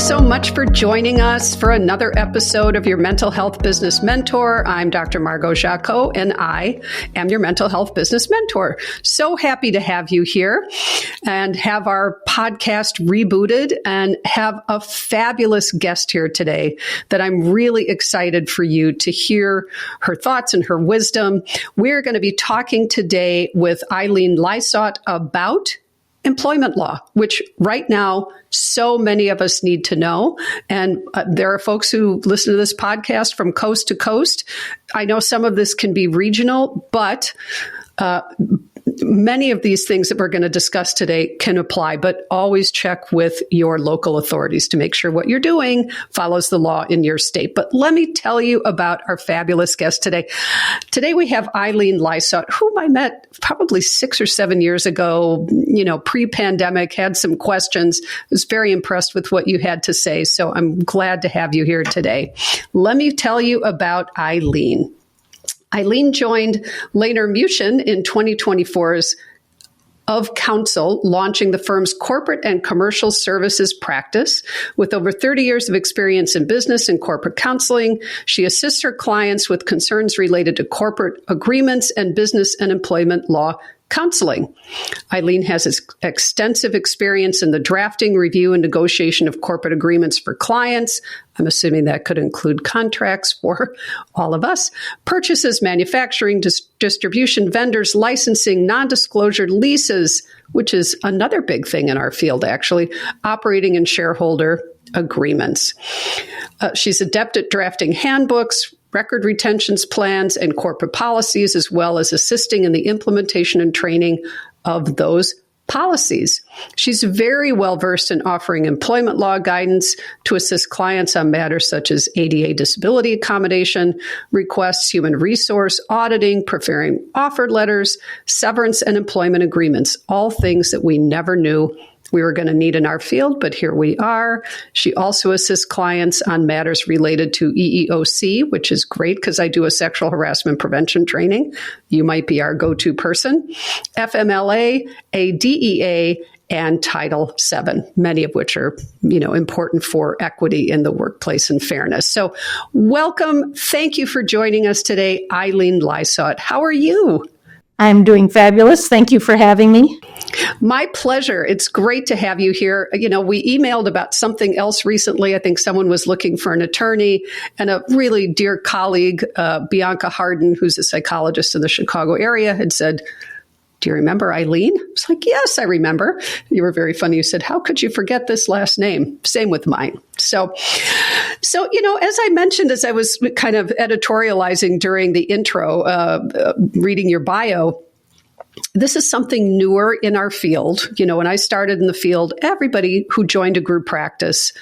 Thanks so much for joining us for another episode of your Mental Health Business Mentor. I'm Dr. Margot Jacqout, and I am your Mental Health Business Mentor. So happy to have you here and have our podcast rebooted and have a fabulous guest here today that I'm really excited for you to hear her thoughts and her wisdom. We're going to be talking today with Eileen Lysaught about employment law, which right now, so many of us need to know. And there are folks who listen to this podcast from coast to coast. I know some of this can be regional, but many of these things that we're going to discuss today can apply, but always check with your local authorities to make sure what you're doing follows the law in your state. But let me tell you about our fabulous guest today. Today we have Eileen Lysaught, whom I met probably 6 or 7 years ago, pre-pandemic, had some questions. I was very impressed with what you had to say. So I'm glad to have you here today. Let me tell you about Eileen. Eileen joined Laner Muchin in 2024's of Counsel, launching the firm's corporate and commercial services practice. With over 30 years of experience in business and corporate counseling, she assists her clients with concerns related to corporate agreements and business and employment law counseling. Eileen has extensive experience in the drafting, review, and negotiation of corporate agreements for clients. I'm assuming that could include contracts for all of us, purchases, manufacturing, distribution, vendors, licensing, non-disclosure leases, which is another big thing in our field, actually, operating and shareholder agreements. She's adept at drafting handbooks, record retentions plans, and corporate policies, as well as assisting in the implementation and training of those policies. She's very well versed in offering employment law guidance to assist clients on matters such as ADA disability accommodation requests, human resource auditing, preparing offer letters, severance, and employment agreements, all things that we never knew we were going to need in our field, but here we are. She also assists clients on matters related to EEOC, which is great because I do a sexual harassment prevention training. You might be our go-to person. FMLA, ADEA, and Title VII, many of which are, important for equity in the workplace and fairness. So welcome. Thank you for joining us today, Eileen Lysaught. How are you? I'm doing fabulous. Thank you for having me. My pleasure. It's great to have you here. We emailed about something else recently. I think someone was looking for an attorney, and a really dear colleague, Bianca Harden, who's a psychologist in the Chicago area, had said, "Do you remember Eileen?" I was like, "Yes, I remember." You were very funny. You said, "How could you forget this last name?" Same with mine. So, as I mentioned, as I was kind of editorializing during the intro, reading your bio, this is something newer in our field. When I started in the field, everybody who joined a group practice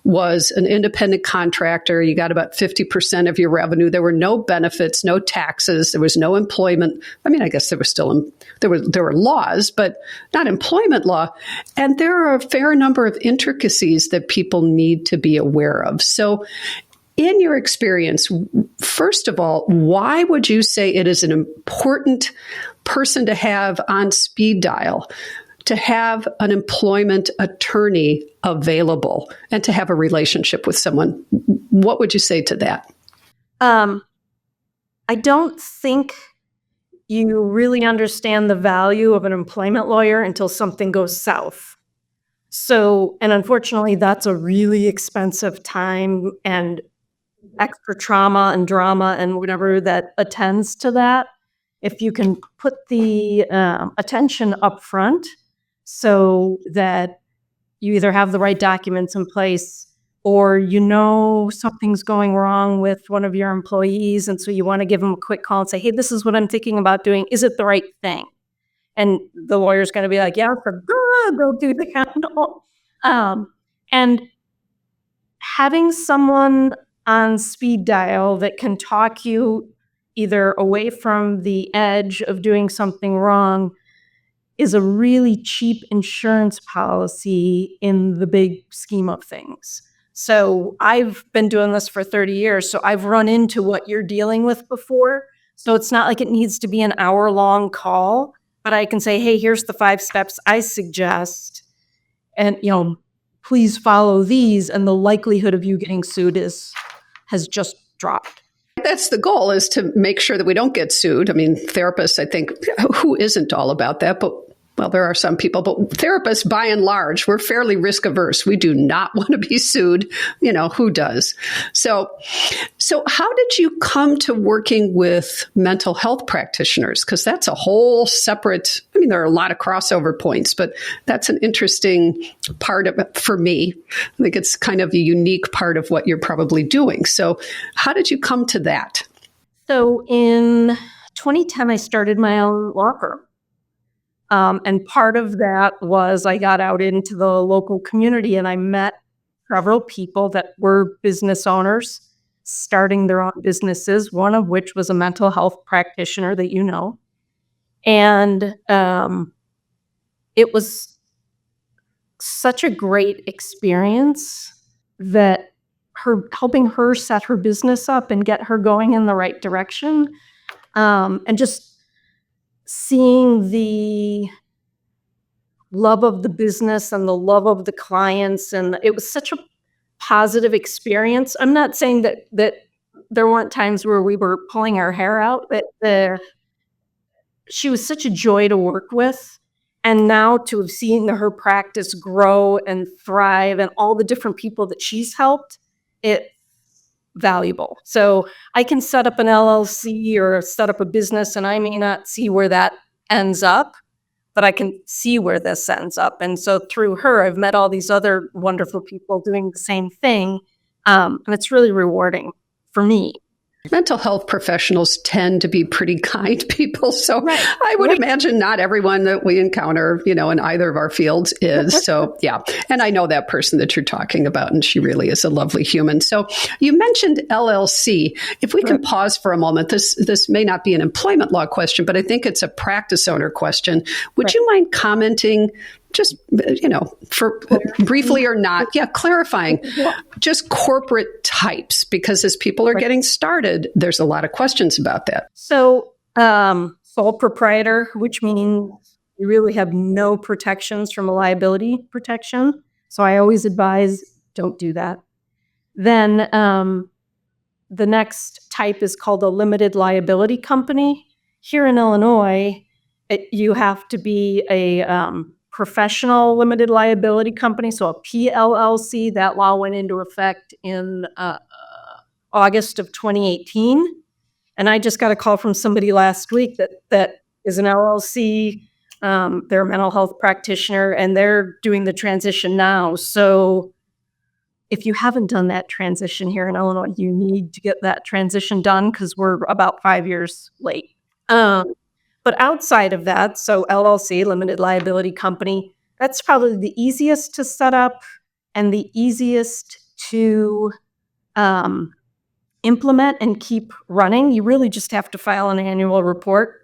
was an independent contractor. You got about 50% of your revenue. There were no benefits, no taxes. There was no employment. I mean, I guess there were laws, but not employment law. And there are a fair number of intricacies that people need to be aware of. So in your experience, first of all, why would you say it is an important person to have on speed dial, to have an employment attorney available and to have a relationship with someone? What would you say to that? I don't think you really understand the value of an employment lawyer until something goes south. So, and unfortunately, that's a really expensive time and extra trauma and drama and whatever that attends to that. If you can put the attention up front so that you either have the right documents in place or something's going wrong with one of your employees, and so you want to give them a quick call and say, "Hey, this is what I'm thinking about doing. Is it the right thing?" And the lawyer's going to be like, "Yeah, for good, they'll do the handle." And having someone on speed dial that can talk you either away from the edge of doing something wrong is a really cheap insurance policy in the big scheme of things. So I've been doing this for 30 years, so I've run into what you're dealing with before. So it's not like it needs to be an hour-long call, but I can say, "Hey, here's the 5 steps I suggest." And, please follow these, and the likelihood of you getting sued has just dropped. That's the goal, is to make sure that we don't get sued. I mean, therapists, I think, who isn't all about that? But, well, there are some people, but therapists, by and large, we're fairly risk averse. We do not want to be sued. Who does? So how did you come to working with mental health practitioners? Because that's a whole separate, there are a lot of crossover points, but that's an interesting part of it for me. I think it's kind of a unique part of what you're probably doing. So how did you come to that? So in 2010, I started my own law firm. And part of that was I got out into the local community and I met several people that were business owners starting their own businesses, one of which was a mental health practitioner that you know. And it was such a great experience that helping her set her business up and get her going in the right direction, and just seeing the love of the business and the love of the clients. And it was such a positive experience. I'm not saying that there weren't times where we were pulling our hair out, but she was such a joy to work with. And now to have seen her practice grow and thrive and all the different people that she's helped, it's valuable. So I can set up an LLC or set up a business, and I may not see where that ends up, but I can see where this ends up. And so through her, I've met all these other wonderful people doing the same thing. And it's really rewarding for me. Mental health professionals tend to be pretty kind people. So I would imagine not everyone that we encounter, in either of our fields is. So, yeah. And I know that person that you're talking about, and she really is a lovely human. So you mentioned LLC. If we can pause for a moment, this may not be an employment law question, but I think it's a practice owner question. Would you mind commenting just, for briefly or not, clarifying just corporate types, because as people are getting started, there's a lot of questions about that. So sole proprietor, which means you really have no protections from a liability protection. So I always advise don't do that. Then the next type is called a limited liability company. Here in Illinois, you have to be a professional limited liability company, so a PLLC. That law went into effect in August of 2018. And I just got a call from somebody last week that is an LLC. They're a mental health practitioner, and they're doing the transition now. So if you haven't done that transition here in Illinois, you need to get that transition done because we're about 5 years late. But outside of that, so LLC, limited liability company, that's probably the easiest to set up and the easiest to implement and keep running. You really just have to file an annual report.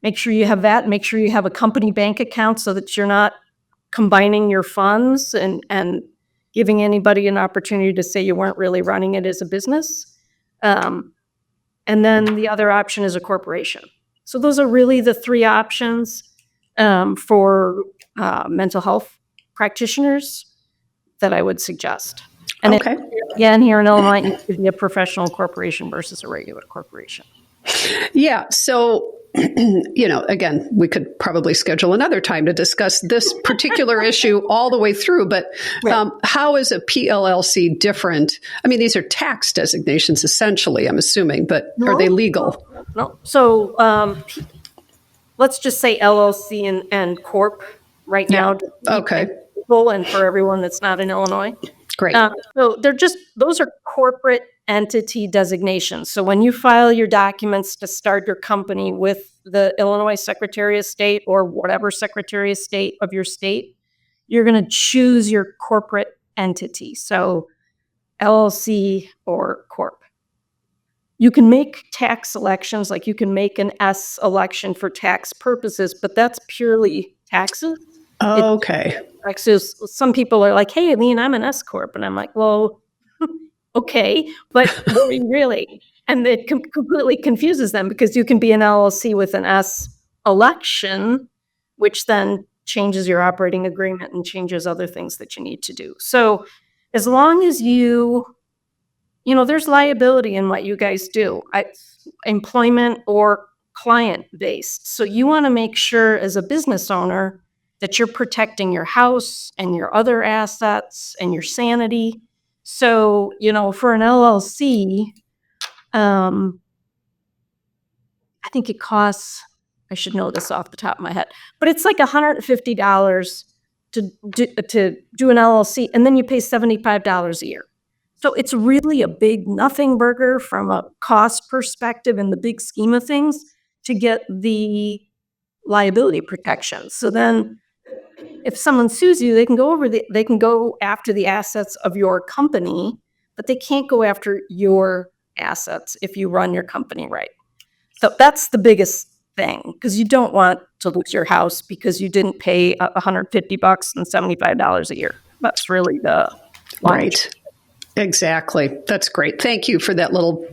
Make sure you have that. Make sure you have a company bank account so that you're not combining your funds and giving anybody an opportunity to say you weren't really running it as a business. And then the other option is a corporation. So those are really the three options for mental health practitioners that I would suggest. And again, here in Illinois, it needs to be a professional corporation versus a regular corporation. Yeah. So, again, we could probably schedule another time to discuss this particular issue all the way through. But how is a PLLC different? I mean, these are tax designations, essentially, I'm assuming, but are they legal? No. So let's just say LLC and Corp right now. Okay. And for everyone that's not in Illinois. Great. So those are corporate entity designations. So when you file your documents to start your company with the Illinois Secretary of State or whatever Secretary of State of your state, you're going to choose your corporate entity. So LLC or Corp. You can make tax elections, like you can make an S election for tax purposes, but that's purely taxes. Okay. Taxes. Some people are like, hey, Eileen, I'm an S Corp. And I'm like, well, okay, but really? And it completely confuses them because you can be an LLC with an S election, which then changes your operating agreement and changes other things that you need to do. So as long as there's liability in what you guys do, employment or client-based. So you want to make sure as a business owner that you're protecting your house and your other assets and your sanity. So, for an LLC, I think it costs, I should know this off the top of my head, but it's like $150 to do an LLC, and then you pay $75 a year. So it's really a big nothing burger from a cost perspective in the big scheme of things to get the liability protection. So then if someone sues you, they can go after the assets of your company, but they can't go after your assets if you run your company right. So that's the biggest thing, because you don't want to lose your house because you didn't pay $150 and $75 a year. That's really the right. Exactly. That's great. Thank you for that little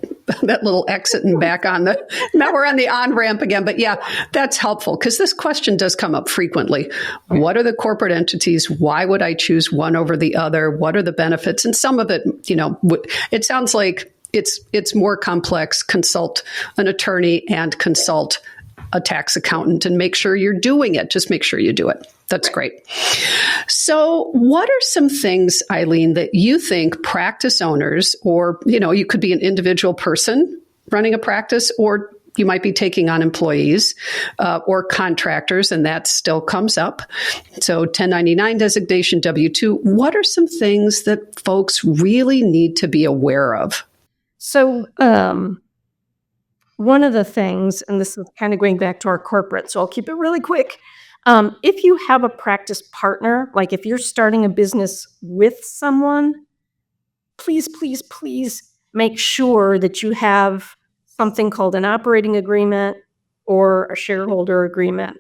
exit and back on the, now we're on the on-ramp again. But yeah, that's helpful because this question does come up frequently. What are the corporate entities? Why would I choose one over the other? What are the benefits? And some of it, it sounds like it's more complex. Consult an attorney and consult a tax accountant and make sure you're doing it. Just make sure you do it. That's great. So what are some things, Eileen, that you think practice owners, or, you could be an individual person running a practice, or you might be taking on employees or contractors, and that still comes up. So 1099 designation, W-2, what are some things that folks really need to be aware of? So one of the things, and this is kind of going back to our corporate, so I'll keep it really quick. If you have a practice partner, like if you're starting a business with someone, please, please, please make sure that you have something called an operating agreement or a shareholder agreement.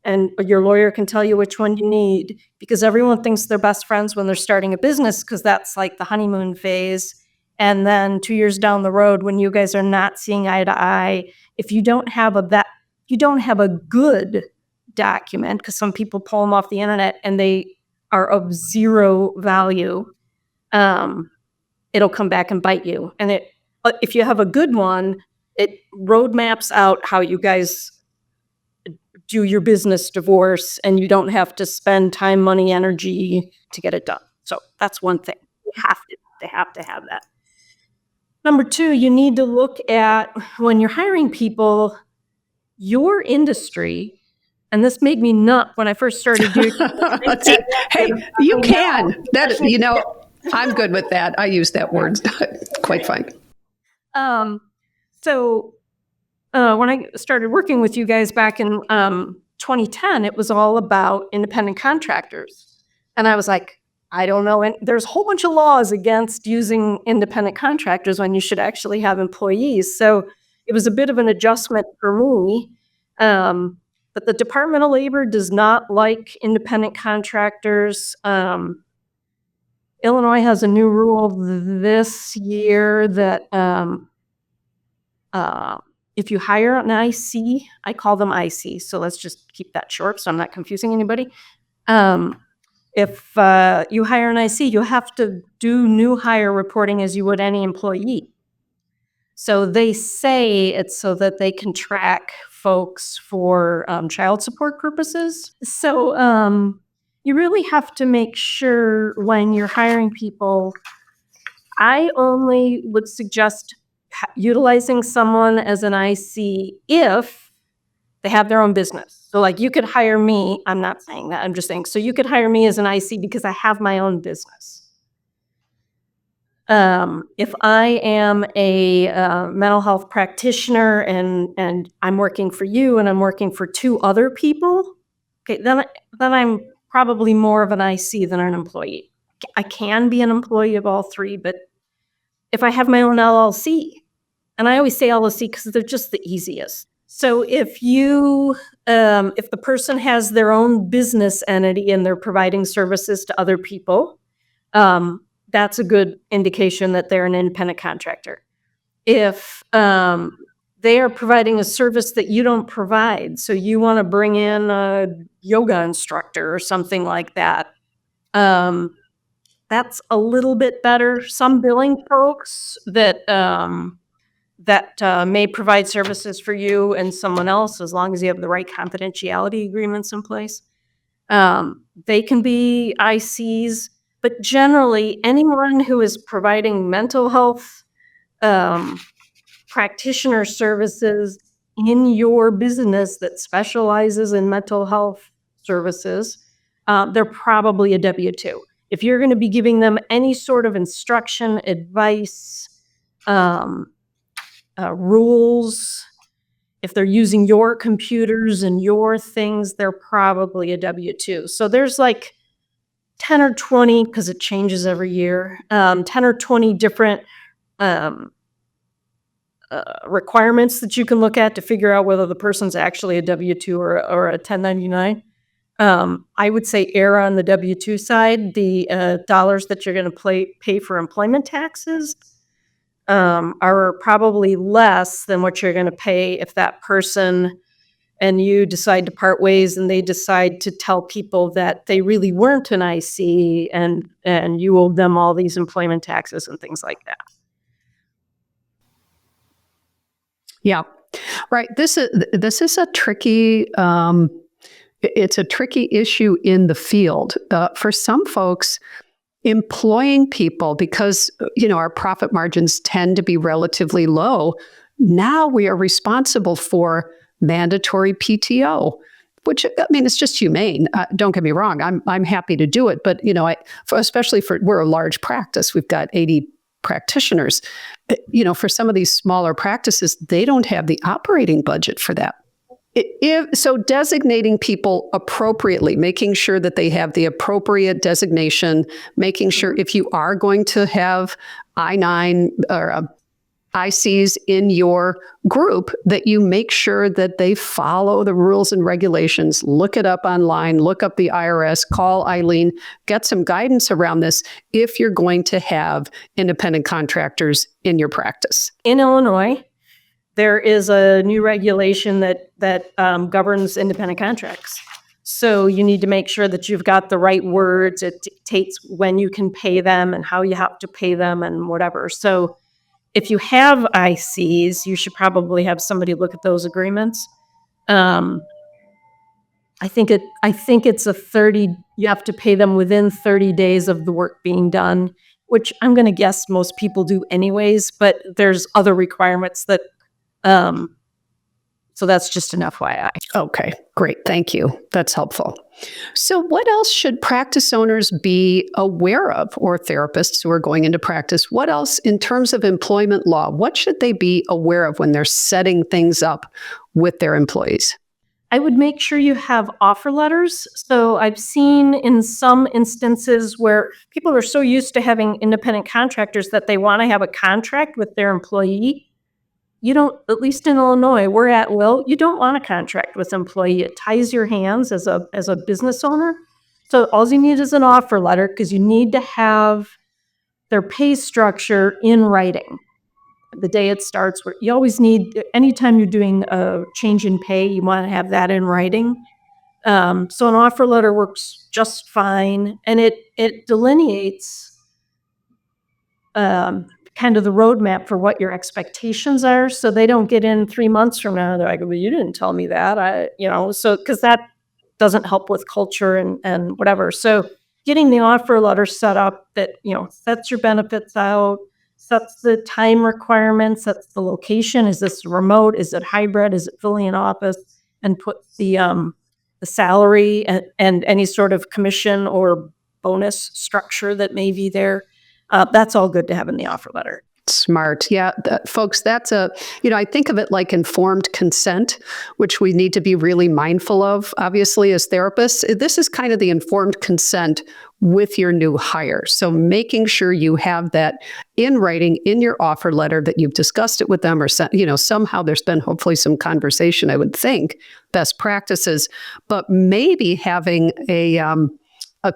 And your lawyer can tell you which one you need, because everyone thinks they're best friends when they're starting a business, because that's like the honeymoon phase. And then 2 years down the road, when you guys are not seeing eye to eye, if you don't have a good document, because some people pull them off the internet and they are of zero value, it'll come back and bite you. And if you have a good one, it roadmaps out how you guys do your business divorce, and you don't have to spend time, money, energy to get it done. So that's one thing. You have to have that. Number two, you need to look at, when you're hiring people, your industry. And this made me nut when I first started doing it. Hey, you can. I'm good with that. I use that word quite fine. So when I started working with you guys back in 2010, it was all about independent contractors. And I was like, I don't know. And there's a whole bunch of laws against using independent contractors when you should actually have employees. So it was a bit of an adjustment for me. But the Department of Labor does not like independent contractors. Illinois has a new rule this year that if you hire an IC, I call them IC, so let's just keep that short so I'm not confusing anybody. If you hire an IC, you have to do new hire reporting as you would any employee. So they say it's so that they can track folks for child support purposes. So you really have to make sure when you're hiring people, I only would suggest utilizing someone as an IC if they have their own business. So like you could hire me, I'm not saying that, I'm just saying, so you could hire me as an IC because I have my own business. If I am a mental health practitioner and I'm working for you and I'm working for two other people, okay, then I'm probably more of an IC than an employee. I can be an employee of all three, but if I have my own LLC, and I always say LLC because they're just the easiest. So if the person has their own business entity and they're providing services to other people, that's a good indication that they're an independent contractor. If they are providing a service that you don't provide. So you want to bring in a yoga instructor or something like that. That's a little bit better. Some billing folks that may provide services for you and someone else, as long as you have the right confidentiality agreements in place. They can be ICs, but generally anyone who is providing mental health practitioner services in your business that specializes in mental health services, they're probably a W-2. If you're going to be giving them any sort of instruction, advice, rules, if they're using your computers and your things, they're probably a W-2. So there's like 10 or 20, because it changes every year, 10 or 20 different requirements that you can look at to figure out whether the person's actually a W-2 or a 1099. I would say err on the W-2 side. The dollars that you're going to pay for employment taxes are probably less than what you're going to pay if that person and you decide to part ways and they decide to tell people that they really weren't an IC and you owe them all these employment taxes and things like that. Yeah, right. This is a tricky. It's a tricky issue in the field for some folks. Employing people, because our profit margins tend to be relatively low. Now we are responsible for mandatory PTO, which it's just humane. Don't get me wrong. I'm happy to do it, but especially we're a large practice. We've got 80 practitioners. For some of these smaller practices, they don't have the operating budget for that. So designating people appropriately, making sure that they have the appropriate designation, making sure if you are going to have I-9 or ICs in your group, that you make sure that they follow the rules and regulations, look it up online, look up the IRS, call Eileen, get some guidance around this if you're going to have independent contractors in your practice. In Illinois, there is a new regulation that governs independent contracts. So you need to make sure that you've got the right words. It dictates when you can pay them and how you have to pay them and whatever. So if you have ICs, you should probably have somebody look at those agreements. I think it's a 30. You have to pay them within 30 days of the work being done, which I'm going to guess most people do anyways. But there's other requirements that. So that's just an FYI. Okay, great. Thank you. That's helpful. So what else should practice owners be aware of, or therapists who are going into practice? What else in terms of employment law? What should they be aware of when they're setting things up with their employees? I would make sure you have offer letters. So I've seen in some instances where people are so used to having independent contractors that they want to have a contract with their employee. You don't, at least in Illinois, we're at will. You don't want a contract with employee. It ties your hands as a business owner. So all you need is an offer letter, because you need to have their pay structure in writing. The day it starts, where you always need, anytime you're doing a change in pay, you want to have that in writing. So an offer letter works just fine, and it delineates kind of the roadmap for what your expectations are, so they don't get in 3 months from now. They're like, well, you didn't tell me that. So because that doesn't help with culture and whatever. So getting the offer letter set up that, sets your benefits out, sets the time requirements, sets the location. Is this remote? Is it hybrid? Is it fully in office? And put the salary and any sort of commission or bonus structure that may be there. That's all good to have in the offer letter. Smart. Yeah, folks, that's I think of it like informed consent, which we need to be really mindful of, obviously, as therapists. This is kind of the informed consent with your new hire. So making sure you have that in writing in your offer letter, that you've discussed it with them, or somehow there's been hopefully some conversation, I would think, best practices, but maybe having a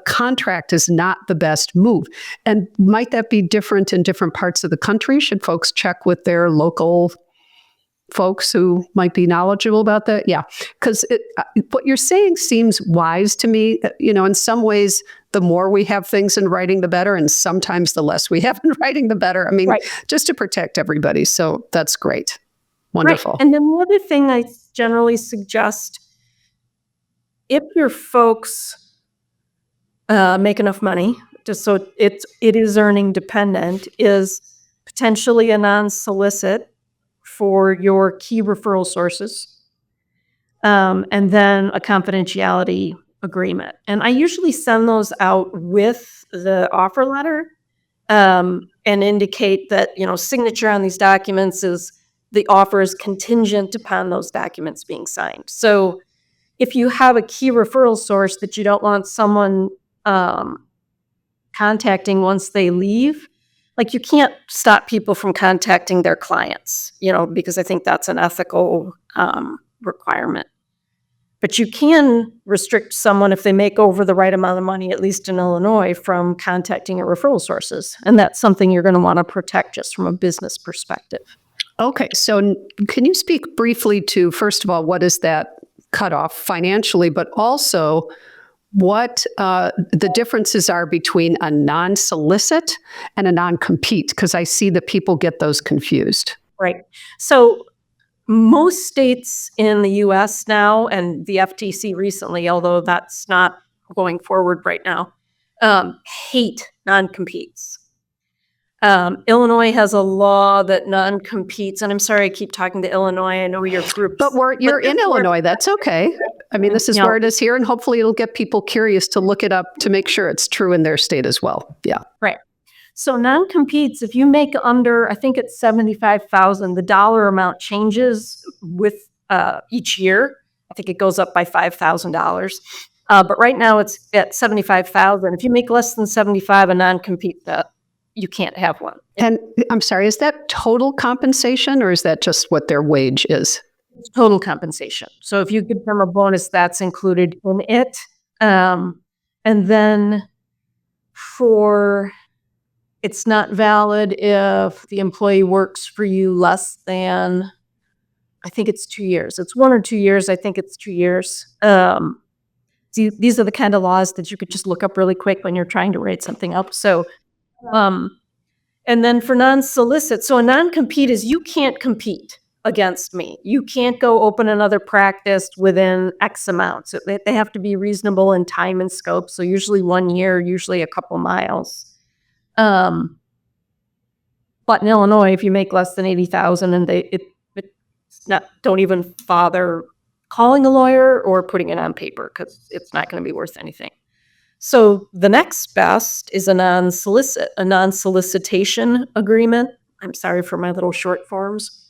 contract is not the best move. And might that be different in different parts of the country? Should folks check with their local folks who might be knowledgeable about that? Yeah, because what you're saying seems wise to me. In some ways, the more we have things in writing, the better, and sometimes the less we have in writing, the better. I mean, just to protect everybody. So that's great. Wonderful. Right. And then the other thing I generally suggest, if your folks make enough money, just so it is earning dependent, is potentially a non-solicit for your key referral sources, and then a confidentiality agreement. And I usually send those out with the offer letter, and indicate that, signature on these documents is the offer is contingent upon those documents being signed. So if you have a key referral source that you don't want someone contacting once they leave, like, you can't stop people from contacting their clients, because I think that's an ethical requirement. But you can restrict someone if they make over the right amount of money, at least in Illinois, from contacting your referral sources. And that's something you're going to want to protect just from a business perspective. Okay. So can you speak briefly to, first of all, what is that cutoff financially, but also what the differences are between a non-solicit and a non-compete? Because I see that people get those confused. Right. So most states in the U.S. now, and the FTC recently, although that's not going forward right now, hate non-competes. Illinois has a law that non-competes, and I'm sorry I keep talking to Illinois. I know your group. But you're in Illinois. That's okay. I mean, this is where it is here, and hopefully it'll get people curious to look it up to make sure it's true in their state as well. Yeah. Right. So non-competes, if you make under, I think it's $75,000, the dollar amount changes with each year. I think it goes up by $5,000. But right now it's at $75,000. If you make less than 75, a non-compete, you can't have one. And I'm sorry, is that total compensation, or is that just what their wage is? It's total compensation. So if you give them a bonus, that's included in it. And then it's not valid if the employee works for you less than, I think it's 2 years. It's 1 or 2 years. I think it's 2 years. These are the kind of laws that you could just look up really quick when you're trying to write something up. So, and then for non-solicit, so a non-compete is you can't compete against me. You can't go open another practice within X amount. So they have to be reasonable in time and scope. So usually 1 year, usually a couple miles. But in Illinois, if you make less than 80,000 and don't even bother calling a lawyer or putting it on paper, because it's not going to be worth anything. So the next best is a non-solicitation agreement. I'm sorry for my little short forms.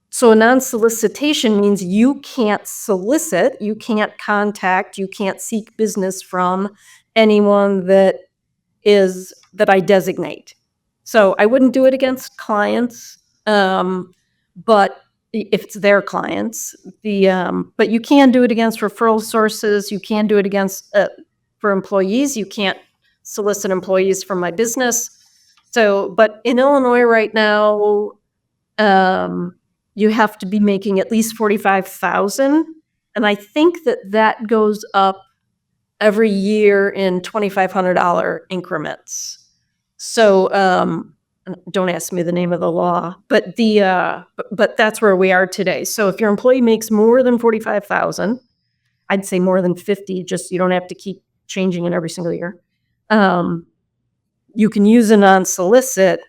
So a non-solicitation means you can't solicit, you can't contact, you can't seek business from anyone that I designate. So I wouldn't do it against clients, but if it's their clients, but you can do it against referral sources. You can do it against for employees. You can't solicit employees from my business. So, but in Illinois right now, you have to be making at least $45,000, and I think that goes up every year in $2,500 increments. So, don't ask me the name of the law, but but that's where we are today. So if your employee makes more than $45,000, I'd say more than 50, just you don't have to keep changing it every single year. You can use a non-solicit,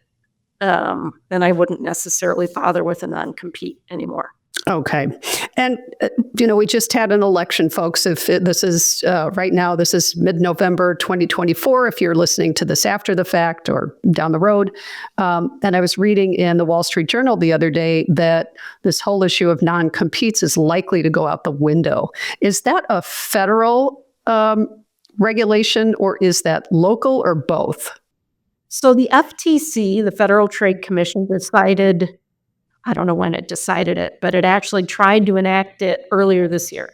and I wouldn't necessarily bother with a non-compete anymore. Okay. And, we just had an election, folks. If this is right now, this is mid-November 2024, if you're listening to this after the fact or down the road. And I was reading in the Wall Street Journal the other day that this whole issue of non-competes is likely to go out the window. Is that a federal regulation, or is that local, or both? So the FTC, the Federal Trade Commission, decided, I don't know when it decided it, but it actually tried to enact it earlier this year.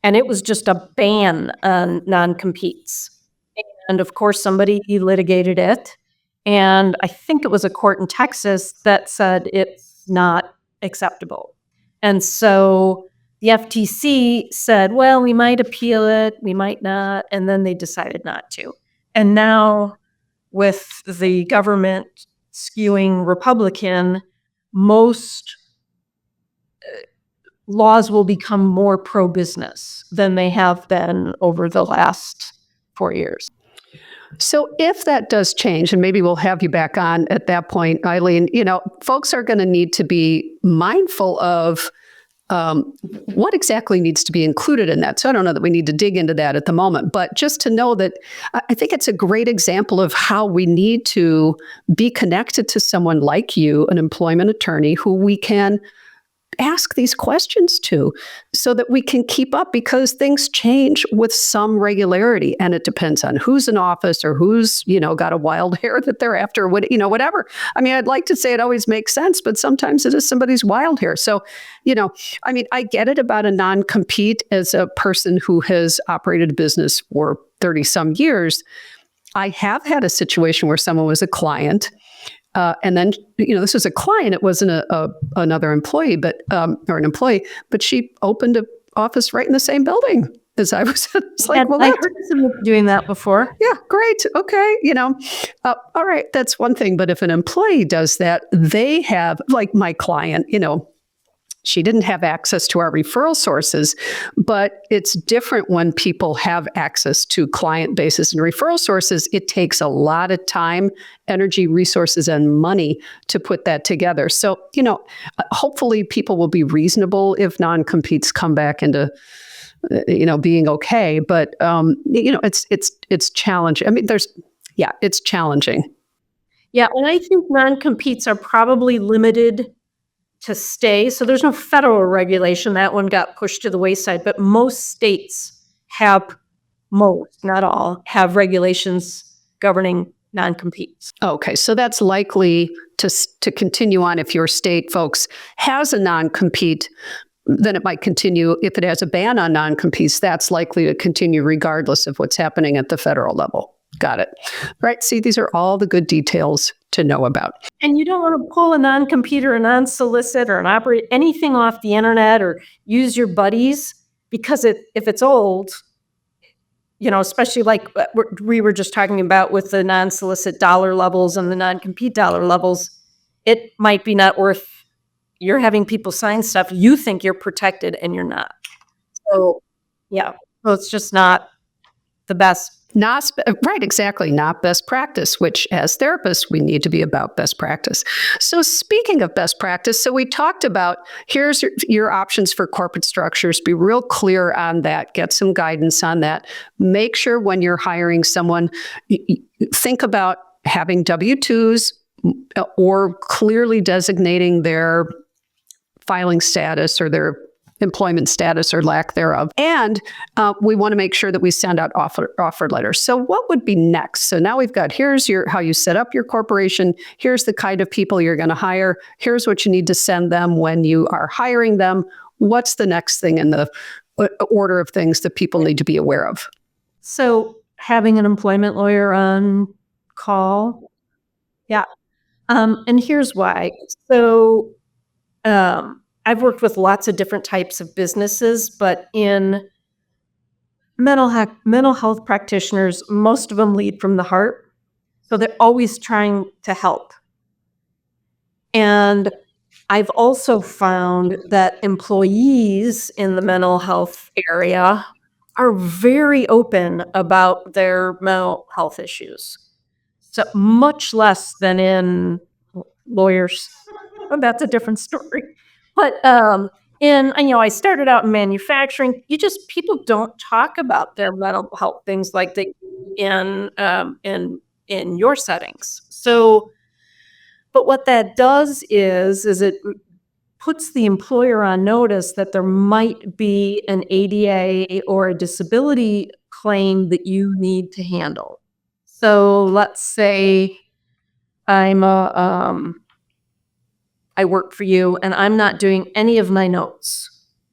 And it was just a ban on non-competes. And of course, somebody litigated it. And I think it was a court in Texas that said it's not acceptable. And so the FTC said, well, we might appeal it, we might not, and then they decided not to. And now with the government skewing Republican, most laws will become more pro-business than they have been over the last 4 years. So if that does change, and maybe we'll have you back on at that point, Eileen, folks are going to need to be mindful of what exactly needs to be included in that. So I don't know that we need to dig into that at the moment, but just to know that I think it's a great example of how we need to be connected to someone like you, an employment attorney, who we can ask these questions to so that we can keep up, because things change with some regularity, and it depends on who's in office or who's, got a wild hair that they're after, whatever. I mean, I'd like to say it always makes sense, but sometimes it is somebody's wild hair. So, I get it about a non-compete as a person who has operated a business for 30 some years. I have had a situation where someone was a client. And then, this was a client. It wasn't another employee, or an employee, but she opened an office right in the same building as I was. It's like, well, I heard someone doing that before. Yeah, great. Okay. All right. That's one thing. But if an employee does that, they have, like my client, she didn't have access to our referral sources, but it's different when people have access to client bases and referral sources. It takes a lot of time, energy, resources, and money to put that together. So, hopefully people will be reasonable if non-competes come back into, being okay. But, it's challenging. I mean, it's challenging. Yeah. And I think non-competes are probably limited to stay. So there's no federal regulation. That one got pushed to the wayside, but most states not all, have regulations governing non-competes. Okay, so that's likely to continue on. If your state, folks, has a non-compete, then it might continue. If it has a ban on non-competes, that's likely to continue regardless of what's happening at the federal level. Got it. Right. See, these are all the good details to know about. And you don't want to pull a non-compete or a non-solicit or anything off the internet or use your buddies, because if it's old, especially like we were just talking about with the non-solicit dollar levels and the non-compete dollar levels, it might be not worth you're having people sign stuff you think you're protected and you're not. So, yeah, so it's just not the best. Right, exactly. Not best practice, which as therapists, we need to be about best practice. So speaking of best practice, so we talked about here's your options for corporate structures. Be real clear on that. Get some guidance on that. Make sure when you're hiring someone, think about having W-2s or clearly designating their filing status or their employment status or lack thereof. And we want to make sure that we send out offer letters. So what would be next? So now we've got, here's how you set up your corporation. Here's the kind of people you're going to hire. Here's what you need to send them when you are hiring them. What's the next thing in the order of things that people need to be aware of? So having an employment lawyer on call. Yeah. And here's why. So, I've worked with lots of different types of businesses, but in mental health practitioners, most of them lead from the heart. So they're always trying to help. And I've also found that employees in the mental health area are very open about their mental health issues. So much less than in lawyers. Oh, that's a different story. But I started out in manufacturing. People don't talk about their mental health things like they in your settings. So, but what that does is it puts the employer on notice that there might be an ADA or a disability claim that you need to handle. So let's say I work for you and I'm not doing any of my notes,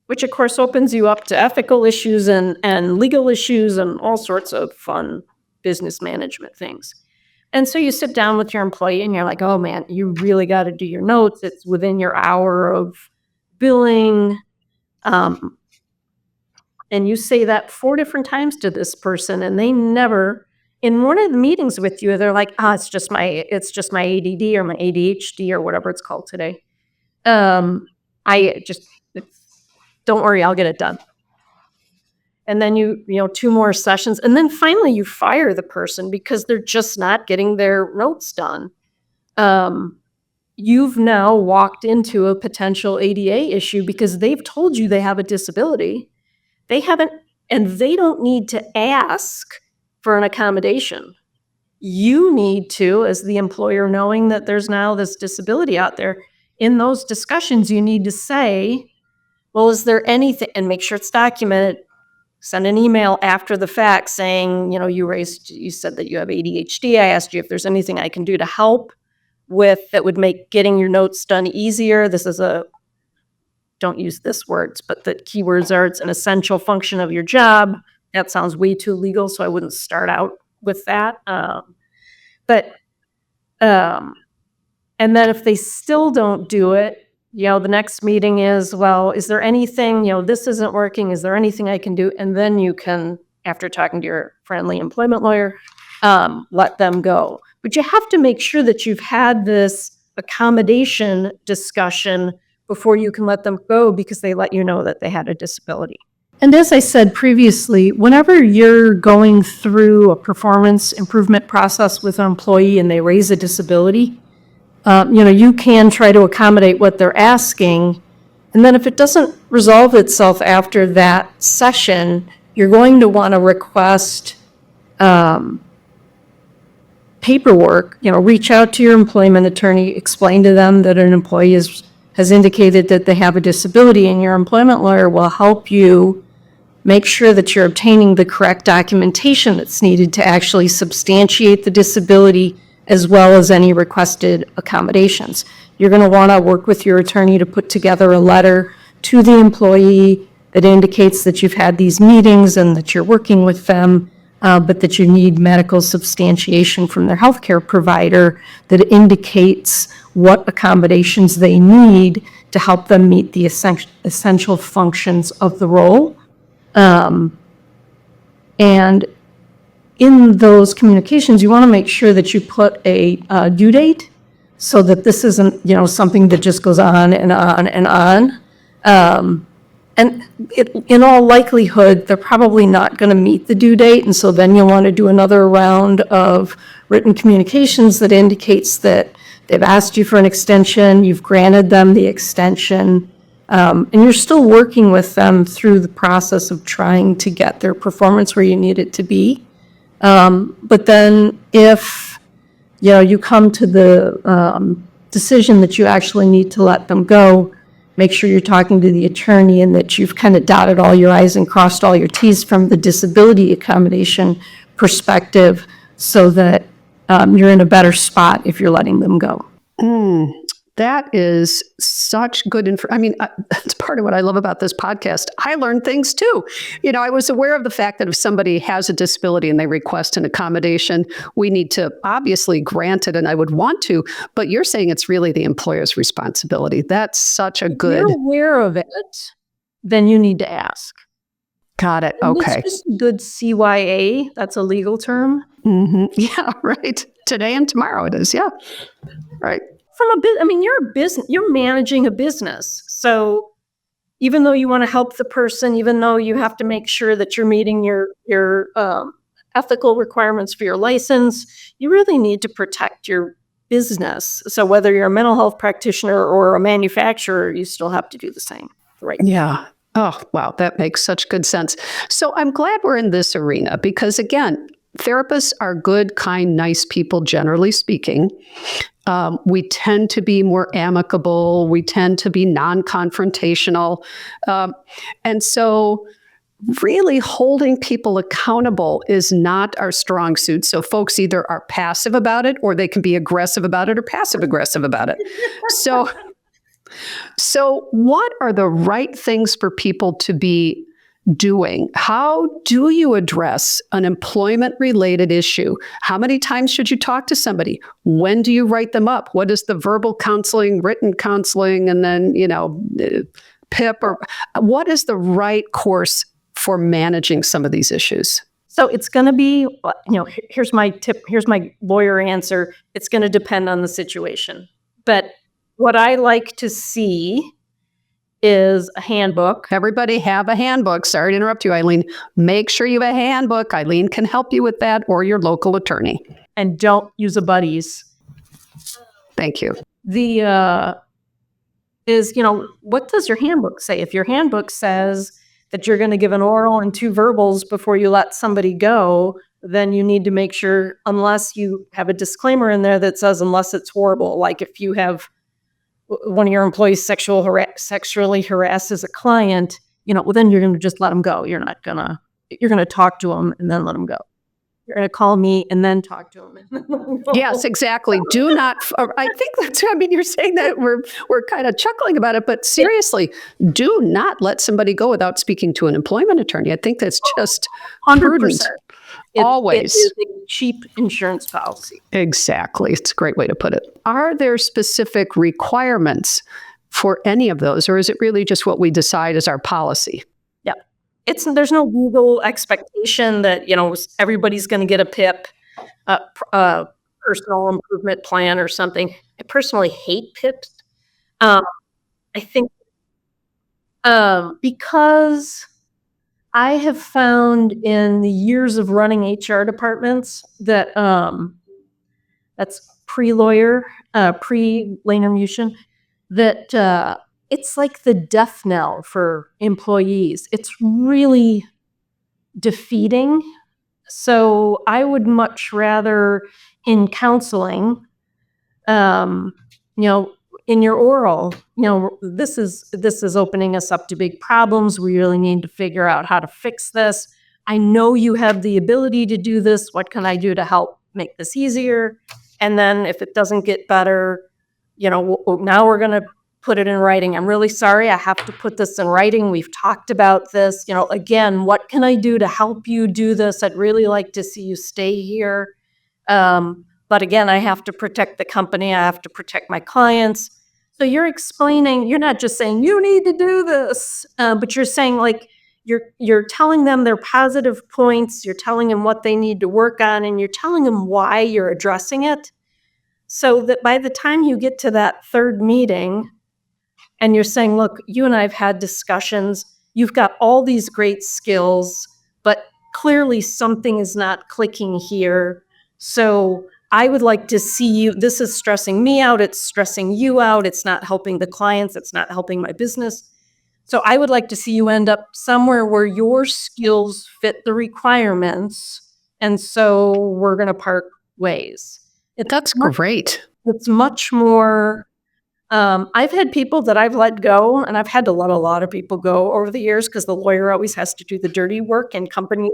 which of course opens you up to ethical issues and legal issues and all sorts of fun business management things. And so you sit down with your employee and you're like, oh man, you really got to do your notes. It's within your hour of billing. And you say that 4 different times to this person, and they never, in one of the meetings with you, they're like, it's just my ADD or my ADHD or whatever it's called today. Don't worry, I'll get it done. And then you 2 more sessions, and then finally you fire the person because they're just not getting their notes done. You've now walked into a potential ADA issue because they've told you they have a disability. They haven't, and they don't need to ask for an accommodation. You need to, as the employer, knowing that there's now this disability out there, in those discussions, you need to say, well, is there anything, and make sure it's documented. Send an email after the fact saying, you said that you have ADHD. I asked you if there's anything I can do to help with that would make getting your notes done easier. This is don't use this words, but the keywords are, it's an essential function of your job. That sounds way too legal, so I wouldn't start out with that. And then if they still don't do it, the next meeting is, well, is there anything, this isn't working. Is there anything I can do? And then you can, after talking to your friendly employment lawyer, let them go. But you have to make sure that you've had this accommodation discussion before you can let them go, because they let you know that they had a disability. And as I said previously, whenever you're going through a performance improvement process with an employee and they raise a disability, you can try to accommodate what they're asking. And then if it doesn't resolve itself after that session, you're going to want to request paperwork, reach out to your employment attorney, explain to them that an employee has indicated that they have a disability, and your employment lawyer will help you make sure that you're obtaining the correct documentation that's needed to actually substantiate the disability, as well as any requested accommodations. You're going to want to work with your attorney to put together a letter to the employee that indicates that you've had these meetings and that you're working with them, but that you need medical substantiation from their healthcare provider that indicates what accommodations they need to help them meet the essential functions of the role. And in those communications, you want to make sure that you put a due date so that this isn't, something that just goes on and on and on. And in all likelihood, they're probably not going to meet the due date. And so then you'll want to do another round of written communications that indicates that they've asked you for an extension, you've granted them the extension, and you're still working with them through the process of trying to get their performance where you need it to be. But then if, you come to the decision that you actually need to let them go, make sure you're talking to the attorney and that you've kind of dotted all your I's and crossed all your T's from the disability accommodation perspective, so that you're in a better spot if you're letting them go. That is such good information. That's part of what I love about this podcast. I learned things too. I was aware of the fact that if somebody has a disability and they request an accommodation, we need to obviously grant it, and I would want to, but you're saying it's really the employer's responsibility. That's such a good... If you're aware of it, then you need to ask. Got it. And okay. It's just a good CYA. That's a legal term. Mm-hmm. Yeah, right. Today and tomorrow it is. Yeah. Right. You're managing a business. So even though you want to help the person, even though you have to make sure that you're meeting your ethical requirements for your license, you really need to protect your business. So whether you're a mental health practitioner or a manufacturer, you still have to do the same. Right. Yeah. Oh, wow. That makes such good sense. So I'm glad we're in this arena because, again, therapists are good, kind, nice people, generally speaking. We tend to be more amicable. We tend to be non-confrontational. And so really holding people accountable is not our strong suit. So folks either are passive about it, or they can be aggressive about it, or passive-aggressive about it. So what are the right things for people to be doing? How do you address an employment-related issue? How many times should you talk to somebody? When do you write them up? What is the verbal counseling, written counseling, and then, PIP? Or what is the right course for managing some of these issues? So it's going to be, here's my tip, here's my lawyer answer. It's going to depend on the situation. But what I like to see is a handbook. Everybody have a handbook. Sorry to interrupt you, Eileen. Make sure you have a handbook. Eileen can help you with that, or your local attorney. And don't use a buddies. Thank you. What does your handbook say? If your handbook says that you're going to give an oral and 2 verbals before you let somebody go, then you need to make sure, unless you have a disclaimer in there that says, unless it's horrible, like if you have one of your employees sexually harasses a client, then you're going to just let them go. You're going to talk to them and then let them go. You're going to call me and then talk to them. Yes, exactly. Do not, I think you're saying that we're kind of chuckling about it, but seriously, do not let somebody go without speaking to an employment attorney. I think that's just 100%. Prudent. Always. It is a cheap insurance policy. Exactly. It's a great way to put it. Are there specific requirements for any of those, or is it really just what we decide as our policy? Yeah. There's no legal expectation that, everybody's going to get a PIP, personal improvement plan or something. I personally hate PIPs. I think because I have found in the years of running HR departments that that's pre-lawyer, pre-Laner Muchin, that it's like the death knell for employees. It's really defeating. So I would much rather in counseling, in your oral, this is opening us up to big problems. We really need to figure out how to fix this. I know you have the ability to do this. What can I do to help make this easier? And then if it doesn't get better, now we're going to put it in writing. I'm really sorry. I have to put this in writing. We've talked about this. Again, what can I do to help you do this? I'd really like to see you stay here. But again, I have to protect the company. I have to protect my clients. So you're explaining, you're not just saying, you need to do this, but you're saying you're telling them their positive points. You're telling them what they need to work on, and you're telling them why you're addressing it. So that by the time you get to that third meeting and you're saying, look, you and I have had discussions. You've got all these great skills, but clearly something is not clicking here. So I would like to see you, this is stressing me out, it's stressing you out, it's not helping the clients, it's not helping my business. So I would like to see you end up somewhere where your skills fit the requirements, and so we're going to part ways. That's great. It's much more, I've had people that I've let go, and I've had to let a lot of people go over the years because the lawyer always has to do the dirty work in companies.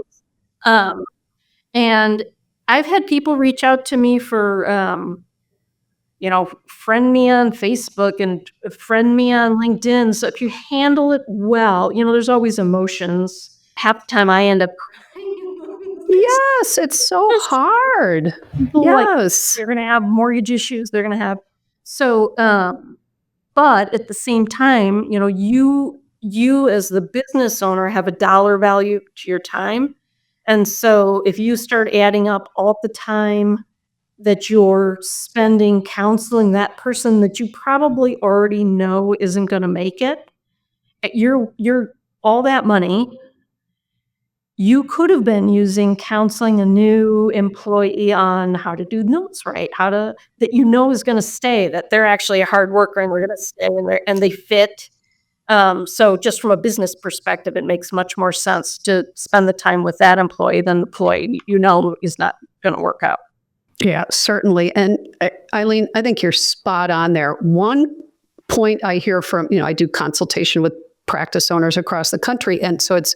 And I've had people reach out to me for, friend me on Facebook and friend me on LinkedIn. So if you handle it well, there's always emotions. Half the time I end up crying. Yes, it's so hard. People yes. They're going to have mortgage issues. They're going to have. So, but at the same time, you as the business owner have a dollar value to your time. And so if you start adding up all the time that you're spending counseling that person that you probably already know isn't going to make it, you're all that money you could have been using counseling a new employee on how to do notes right, that is going to stay, that they're actually a hard worker and we're going to stay and they fit. So just from a business perspective, it makes much more sense to spend the time with that employee than the employee is not going to work out. Yeah, certainly. And Eileen, I think you're spot on there. One point I hear from, I do consultation with practice owners across the country. And so it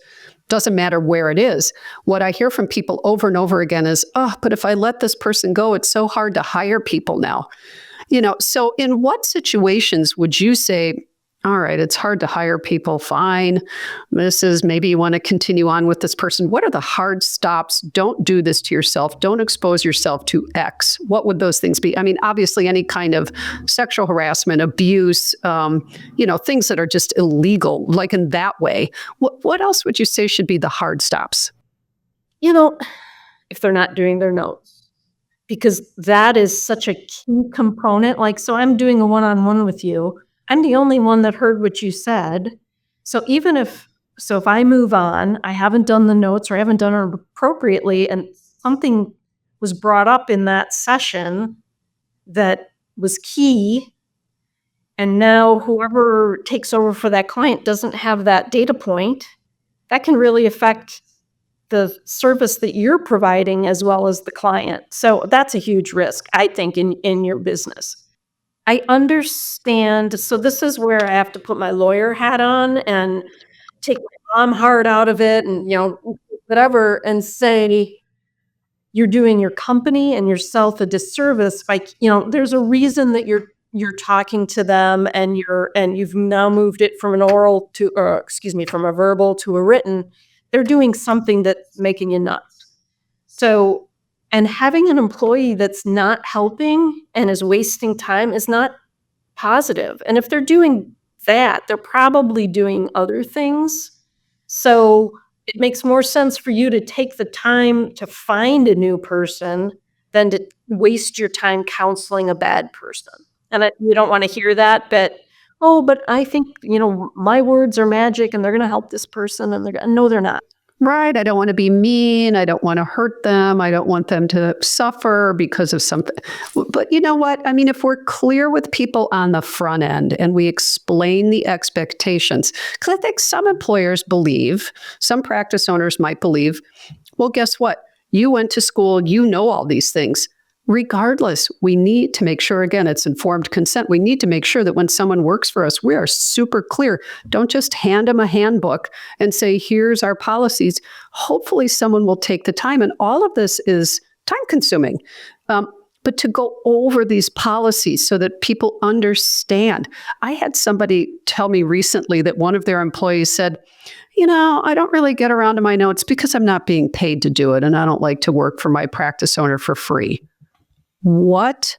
doesn't matter where it is. What I hear from people over and over again is, but if I let this person go, it's so hard to hire people now. So in what situations would you say All right, it's hard to hire people. Fine. This is maybe you want to continue on with this person. What are the hard stops? Don't do this to yourself. Don't expose yourself to X. What would those things be? I mean, obviously, any kind of sexual harassment, abuse, things that are just illegal, like in that way. What else would you say should be the hard stops? If they're not doing their notes, because that is such a key component. Like, so I'm doing a one-on-one with you. I'm the only one that heard what you said. So if I move on, I haven't done the notes or I haven't done it appropriately, and something was brought up in that session that was key, and now whoever takes over for that client doesn't have that data point, that can really affect the service that you're providing as well as the client. So that's a huge risk, I think, in your business. I understand. So this is where I have to put my lawyer hat on and take my mom heart out of it and, whatever, and say, you're doing your company and yourself a disservice by, there's a reason that you're talking to them and you've now moved it from from a verbal to a written. They're doing something that's making you nuts. So, and having an employee that's not helping and is wasting time is not positive. And if they're doing that, they're probably doing other things. So it makes more sense for you to take the time to find a new person than to waste your time counseling a bad person. And you don't want to hear that, but I think, my words are magic and they're going to help this person. And no, they're not. Right. I don't want to be mean. I don't want to hurt them. I don't want them to suffer because of something. But you know what? I mean, if we're clear with people on the front end and we explain the expectations, because I think some employers believe, some practice owners might believe, well, guess what? You went to school, you know all these things. Regardless, we need to make sure, again, it's informed consent. We need to make sure that when someone works for us, we are super clear. Don't just hand them a handbook and say, here's our policies. Hopefully someone will take the time. And all of this is time consuming. But to go over these policies so that people understand. I had somebody tell me recently that one of their employees said, I don't really get around to my notes because I'm not being paid to do it. And I don't like to work for my practice owner for free. What?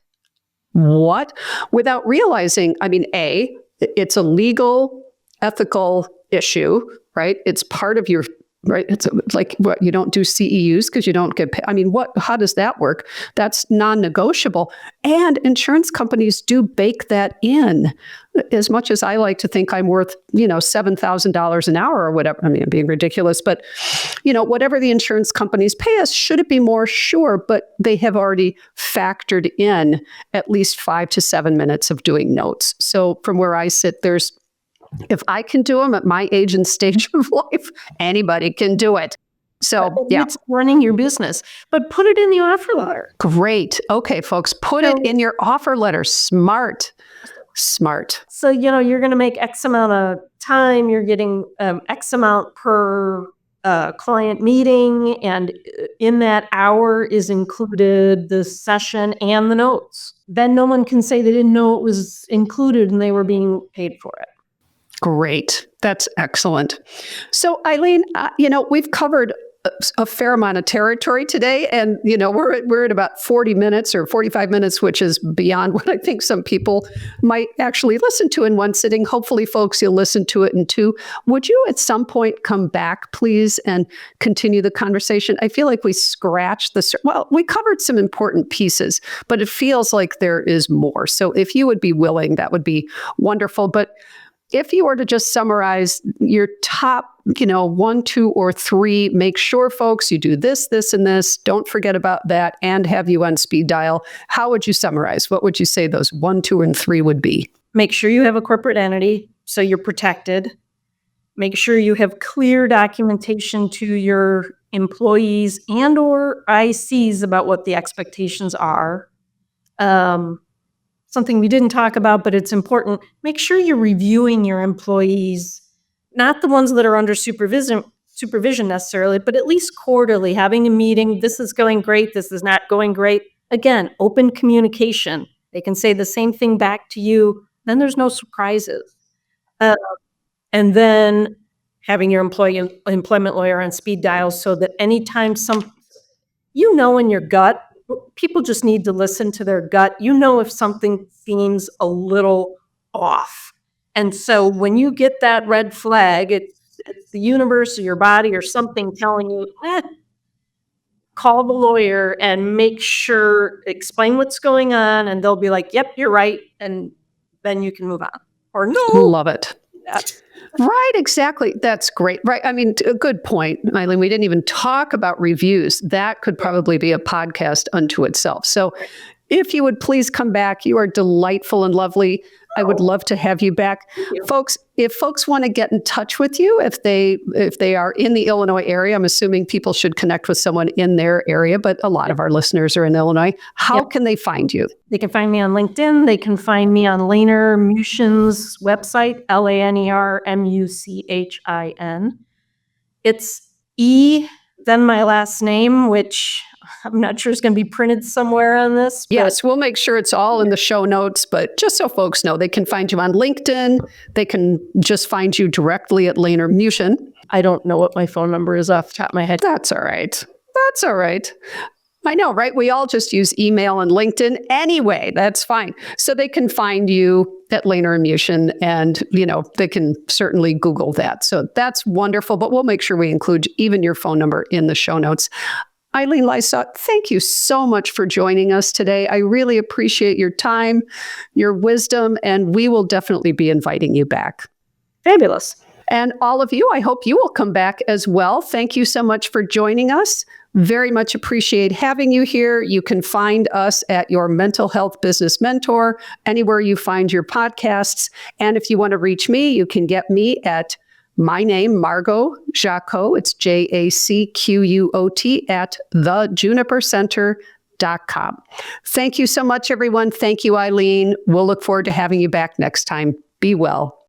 Without realizing, I mean, it's a legal, ethical issue, right? It's part of your, right? It's like what you don't do CEUs because you don't get paid. I mean, how does that work? That's non-negotiable. And insurance companies do bake that in. As much as I like to think I'm worth, $7,000 an hour or whatever. I mean, I'm being ridiculous, but, whatever the insurance companies pay us, should it be more? Sure. But they have already factored in at least 5 to 7 minutes of doing notes. So from where I sit, if I can do them at my age and stage of life, anybody can do it. So, it's running your business, but put it in the offer letter. Great. Okay, folks, put it in your offer letter. Smart. So, you're going to make X amount of time. You're getting X amount per client meeting. And in that hour is included the session and the notes. Then no one can say they didn't know it was included and they were being paid for it. Great. That's excellent. So, Eileen, we've covered a fair amount of territory today, and we're at about 40 minutes or 45 minutes, which is beyond what I think some people might actually listen to in one sitting. Hopefully, folks, you'll listen to it in two. Would you at some point come back, please, and continue the conversation? I feel like we scratched we covered some important pieces, but it feels like there is more. So if you would be willing, that would be wonderful. But if you were to just summarize your top, 1, 2, or 3, make sure, folks, you do this, this, and this. Don't forget about that, and have you on speed dial. How would you summarize? What would you say those 1, 2, and 3 would be? Make sure you have a corporate entity so you're protected. Make sure you have clear documentation to your employees and or ICs about what the expectations are. Something we didn't talk about, but it's important. Make sure you're reviewing your employees, not the ones that are under supervision necessarily, but at least quarterly, having a meeting. This is going great. This is not going great. Again, open communication. They can say the same thing back to you. Then there's no surprises. And then having your employment lawyer on speed dial so that anytime in your gut, people just need to listen to their gut. If something seems a little off. And so when you get that red flag, it's the universe or your body or something telling you, call the lawyer and explain what's going on. And they'll be like, yep, you're right. And then you can move on. Or no. Love it. Right, exactly. That's great. Right. I mean, a good point, Eileen. We didn't even talk about reviews. That could probably be a podcast unto itself. So if you would please come back, you are delightful and lovely. I would love to have you back. Folks, if folks want to get in touch with you, if they are in the Illinois area, I'm assuming people should connect with someone in their area, but a lot of our listeners are in Illinois. How can they find you? They can find me on LinkedIn. They can find me on Laner Muchin's website, LanerMuchin. It's then my last name, which I'm not sure is going to be printed somewhere on this. Yes, we'll make sure it's all in the show notes, but just so folks know, they can find you on LinkedIn. They can just find you directly at Laner Muchin. I don't know what my phone number is off the top of my head. That's all right. That's all right. I know, right? We all just use email and LinkedIn anyway. That's fine. So they can find you at Laner Muchin and, they can certainly Google that. So that's wonderful, but we'll make sure we include even your phone number in the show notes. Eileen Lysaught, thank you so much for joining us today. I really appreciate your time, your wisdom, and we will definitely be inviting you back. Fabulous. And all of you, I hope you will come back as well. Thank you so much for joining us. Very much appreciate having you here. You can find us at Your Mental Health Business Mentor, anywhere you find your podcasts. And if you want to reach me, you can get me at my name, Margot Jacqout. It's JACQUOT at thejunipercenter.com. Thank you so much, everyone. Thank you, Eileen. We'll look forward to having you back next time. Be well.